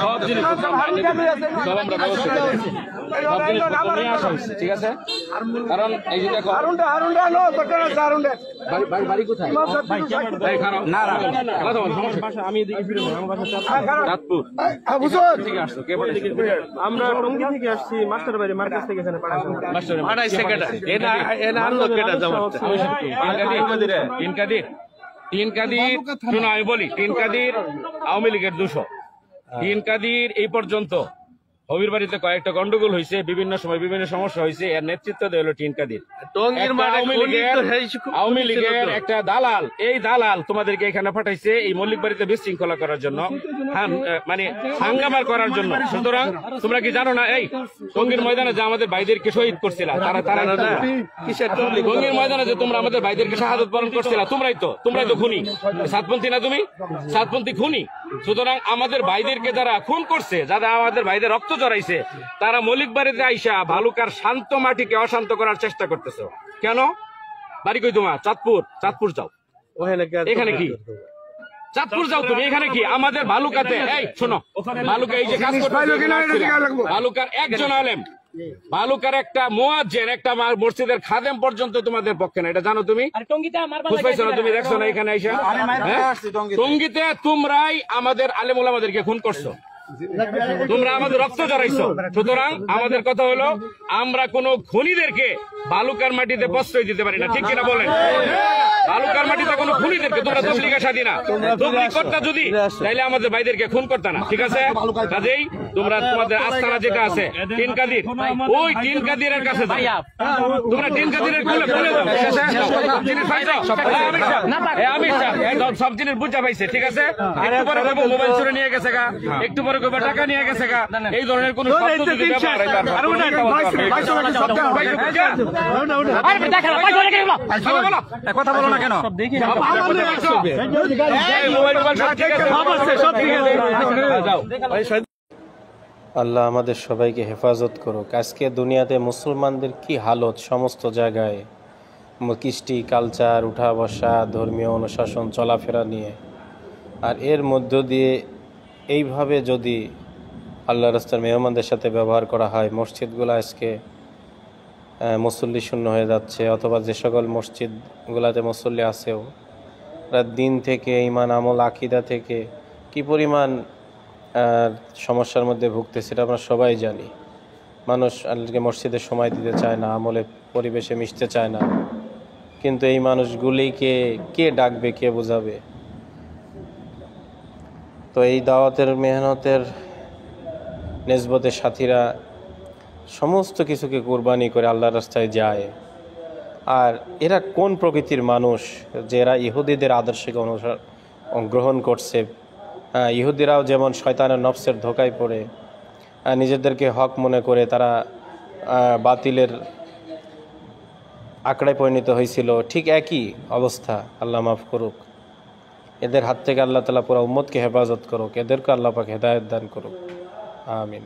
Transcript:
সব জিনিস সব আমরা ব্যবস্থা করছি, সব জিনিসপত্র নিয়ে আসা হচ্ছে, ঠিক আছে? কারণ এই যে দেখো বাড়ি কোথায়? আমরা টঙ্গী থেকে আসছি, মাস্টার বাড়ি মার্কেট থেকে এখানে শোনো আমি বলি, টিনকাদির আওয়ামী লীগের 200 টিনকাদির এই পর্যন্ত হবির বাড়িতে কয়েকটা গন্ডগোল হয়েছে, বিভিন্ন সময় বিভিন্ন সমস্যা হয়েছে, এর নেতৃত্ব দেয় হলো টিনকাদির। আওয়ামী লীগের একটা দালাল, এই দালাল তোমাদেরকে এখানে পাঠাইছে এই মল্লিক বাড়িতে বিশৃঙ্খলা করার জন্য, মানে হাঙ্গামার করার জন্য। সুতরাং তোমরা কি জানো না এই টঙ্গীর ময়দানে যে আমাদের ভাইদেরকে শহীদ করছিলা, তারা টঙ্গীর ময়দানে যে তোমরা আমাদের ভাইদেরকে শাহাদত বরণ করছিলা, তোমরাই তো খুনি। সাতপন্থী না তুমি? সাতপন্থী খুনি। সুতরাং আমাদের ভাইদেরকে যারা খুন করছে, যারা আমাদের ভাইদের রক্ত জড়াইছে, তারা মল্লিক বাড়িতে আইসা ভালুকার শান্ত মাটিকে অশান্ত করার চেষ্টা করতেছে। কেন? বাড়ি কই তোমার? চাঁদপুর যাও। এখানে কি চাঁদপুর যাও তুমি? এখানে কি আমাদের ভালুকাতে? এই শোনো, ভালুকা এই যে কাজ করতে ভালুকার একজন আলেম, ভালুকার একটা মুয়াজ্জিন, একটা মসজিদের খাদেম পর্যন্ত তোমাদের পক্ষে না, এটা জানো তুমি? তুমি দেখছো না এখানে আইসা? টঙ্গীতে তোমরাই আমাদের আলেম ওলামাদেরকে খুন করছো, তোমরা আমাদের রক্ত জড়াইছো। সুতরাং আমাদের কথা হলো, আমরা কোন খুনিদেরকে বালুকার মাটিতে প্রশ্রয় দিতে পারি না, ঠিক কিনা বলেন? বালুকার মাটিতে কোন খুনিদেরকে তোমরা তবলিগ সাথী না, তবলিগ করতা যদি তাইলে আমাদের ভাইদেরকে খুন করতা না, ঠিক আছে? কাজেই তোমরা তোমাদের আস্তানা যেটা আছে টিনকাদির, ওই টিনকাদিরের কাছে যাও, তোমরা টিনকাদিরের খুলে দাও, সব জিনিস বুঝা পাইছে, ঠিক আছে? একটু পরে কইবো মোবাইল চুরি নিয়ে গেছে গা, একটু পরে কইবো টাকা নিয়ে গেছে গা, এই ধরনের কোন শব্দ যদি ব্যবহার হয় কথা বলো না কেন? আল্লাহ আমাদের সবাইকে হেফাজত করুক। আজকে দুনিয়াতে মুসলমানদের কি হালত, সমস্ত জায়গায় কৃষ্টি কালচার, উঠা বসা, ধর্মীয় অনুশাসন, চলাফেরা নিয়ে। আর এর মধ্য দিয়ে এইভাবে যদি আল্লাহ রাস্তার মেহমানদের সাথে ব্যবহার করা হয়, মসজিদগুলো আজকে মুসল্লি শূন্য হয়ে যাচ্ছে, অথবা যে সকল মসজিদগুলোতে মুসল্লি আছেও রাত দিন থেকে ঈমান আমল আকীদা থেকে কি পরিমাণ সমস্যার মধ্যে ভুগতেছে, সেটা আমরা সবাই জানি। মানুষ আল্লাহকে মসজিদে সময় দিতে চায় না, আমলে পরিবেশে মিশতে চায় না, কিন্তু এই মানুষগুলিকে কে ডাকবে, কে বোঝাবে? তো এই দাওয়াতের মেহনতের নেসবতের সাথীরা সমস্ত কিছুকে কুরবানি করে আল্লাহর রাস্তায় যায়। আর এরা কোন প্রকৃতির মানুষ যে এরা ইহুদিদের আদর্শকে গ্রহণ করছে? ইহুদিরাও যেমন শয়তানের নফসের ধোকায় পড়ে নিজেদেরকে হক মনে করে তারা বাতিলের আঁকড়ায় পরিণত হয়েছিল, ঠিক একই অবস্থা। আল্লাহ মাফ করুক, এদের হাত থেকে আল্লাহ তাআলা পুরো উম্মতকে হেফাজত করুক, এদেরকে আল্লাহ পাক হেদায়েত দান করুক, আমিন।